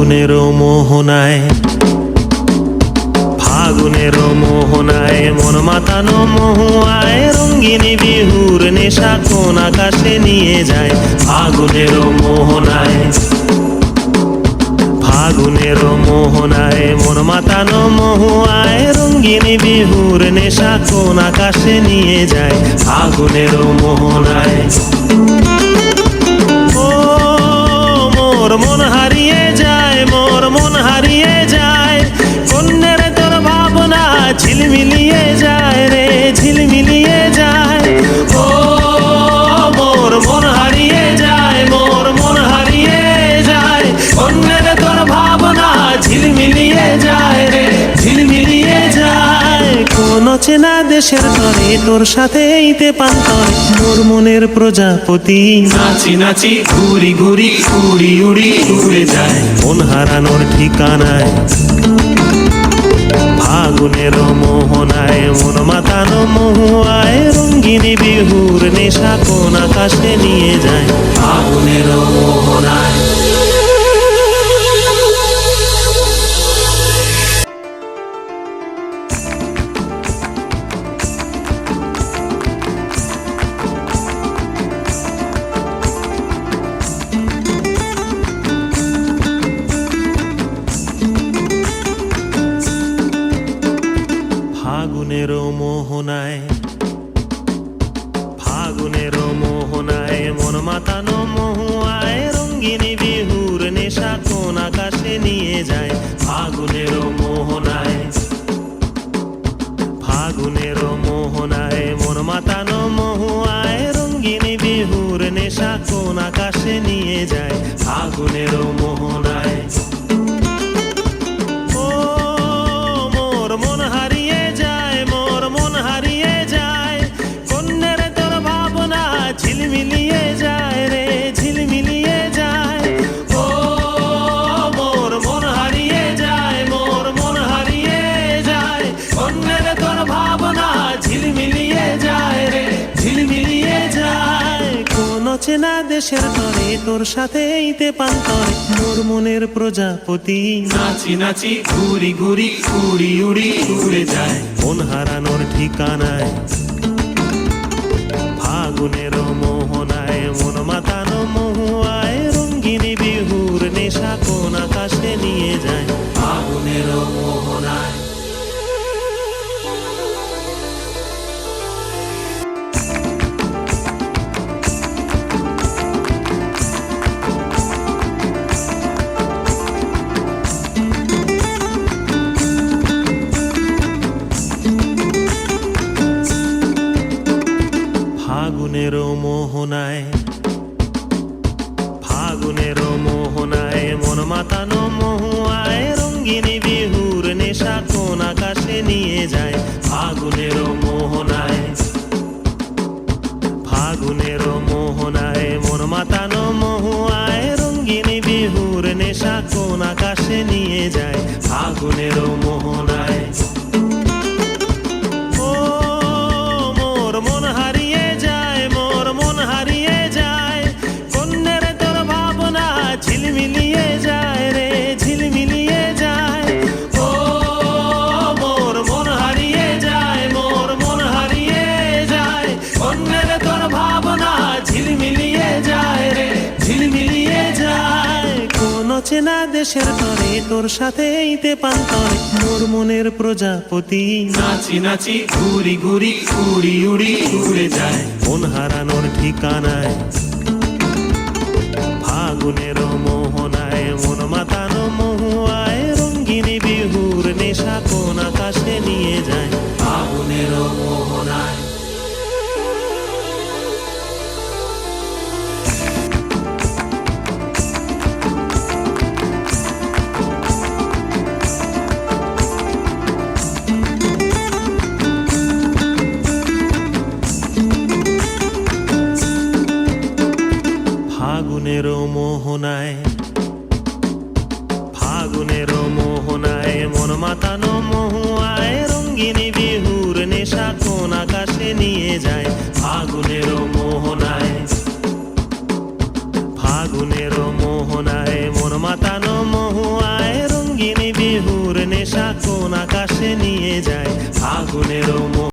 ফাগুনের মোহনায়, ফাগুনের মোহনায় মন মাতানো মহুয়ায়, রঙ্গিনী বিহুর নেশা কোন আকাশে নিয়ে যায়। ফাগুনের মোহনায়, ফাগুনের মোহনায় মন মাতানো মহুয়ায়, রঙ্গিনী বিহুর নেশা কোন আকাশে নিয়ে যায়। ফাগুনের মোহনায় ও মোর মন হারিয়ে যায়, মোর মন হারিয়ে যায়, কন্যের তোর ভাবনা ঝিলমিলিয়ে যায় রে, ঝিলমিলিয়ে যায়। ও মোর মন হারিয়ে যায়, মোর মন হারিয়ে যায়, কন্যের তোর ভাবনা ঝিলমিলিয়ে যায় রে, ঝিলমিলিয়ে যায়। কোন চেনা দেশের তরে তোর সাথে এইতে পান্তর, মোর মনের প্রজাপতি নাচি নাচি ঘুরি ঘুরি উড়ি উড়ি উড়ে যায়, মন হারানোর ঠিকানায়। ফাগুনের মোহনায় মন মাতানো মহুয়ায়, রঙ্গিনী বিহুর নেশা কোন আকাশে নিয়ে যায়। ফাগুনের মোহনায় ফাগুনের মোহনায়, ফাগুনের মোহনায় মন মাতানো মহুয়ায়, রঙ্গিনী বিহুর নেশা কোন আকাশে নিয়ে যায়। ফাগুনের মোহনায়, ফাগুনের মোহনায় মন মাতানো মহুয়ায়, রঙ্গিনী বিহুর নেশা কোন আকাশে নিয়ে যায়। ফাগুনের মোহনায় ও মোর মন হারিয়ে যায়, মোর মন হারিয়ে যায়, কন্যের তোর ভাবনা ঝিলমিলিয়ে যায় রে, ঝিলমিলিয়ে যায়। ও মোর মন হারিয়ে যায়, মোর মন হারিয়ে যায়, কন্যের তোর ভাবনা ঝিলমিলিয়ে যায় রে, ঝিলমিলিয়ে যায়। কোন চেনা দেশের তরে তোর সাথে এইতে পান্তর, মোর মনের প্রজাপতি নাচি নাচি ঘুরি ঘুরি উড়ি উড়ি উড়ে যায়, মন হারানোর ঠিকানায়। ফাগুনের মোহনায় মন মাতানো মহুয়ায়, রঙ্গিনী বিহুর নেশা কোন আকাশে নিয়ে যায়। ফাগুনের মোহনায় ফাগুনের মোহনায়, ফাগুনের মোহনায় মন মাতানো মহুয়ায়, রঙ্গিনী বিহুর নেশা কোন আকাশে নিয়ে যায়। ফাগুনের মোহনায়, ফাগুনের মোহনায় মন মাতানো মহুয়ায়, রঙ্গিনী বিহুর নেশা কোন আকাশে নিয়ে যায়। ফাগুনের মোহনায় ও মোর মন হারিয়ে যায়, মোর মন হারিয়ে যায়, কন্যের তোর ভাবনা ঝিলমিলিয়ে যায় রে, ঝিলমিলিয়ে যায়। ও মোর মন হারিয়ে যায়, মোর মন হারিয়ে যায়, কন্যের তোর ভাবনা ঝিলমিলিয়ে যায় রে, ঝিলমিলিয়ে যায়। কোন চেনা দেশের তরে তোর সাথে এইতে পান্তর, মোর মনের প্রজাপতি নাচি নাচি ঘুরি ঘুরি উড়ি উড়ি উড়ে যায়, মন হারানোর ঠিকানায়। ফাগুনের মোহনায় মন মাতানো মহুয়ায়, রঙ্গিনী বিহুর নেশা কোন আকাশে নিয়ে যায়। ফাগুনের মোহনায় ফাগুনের মোহনায়, ফাগুনের মোহনায় মন মাতানো মহুয়ায়, রঙ্গিনী বিহুর নেশা কোন আকাশে নিয়ে যায়। ফাগুনের মোহনায়, ফাগুনের মোহনায় মন মাতানো মহুয়া আগুনেরও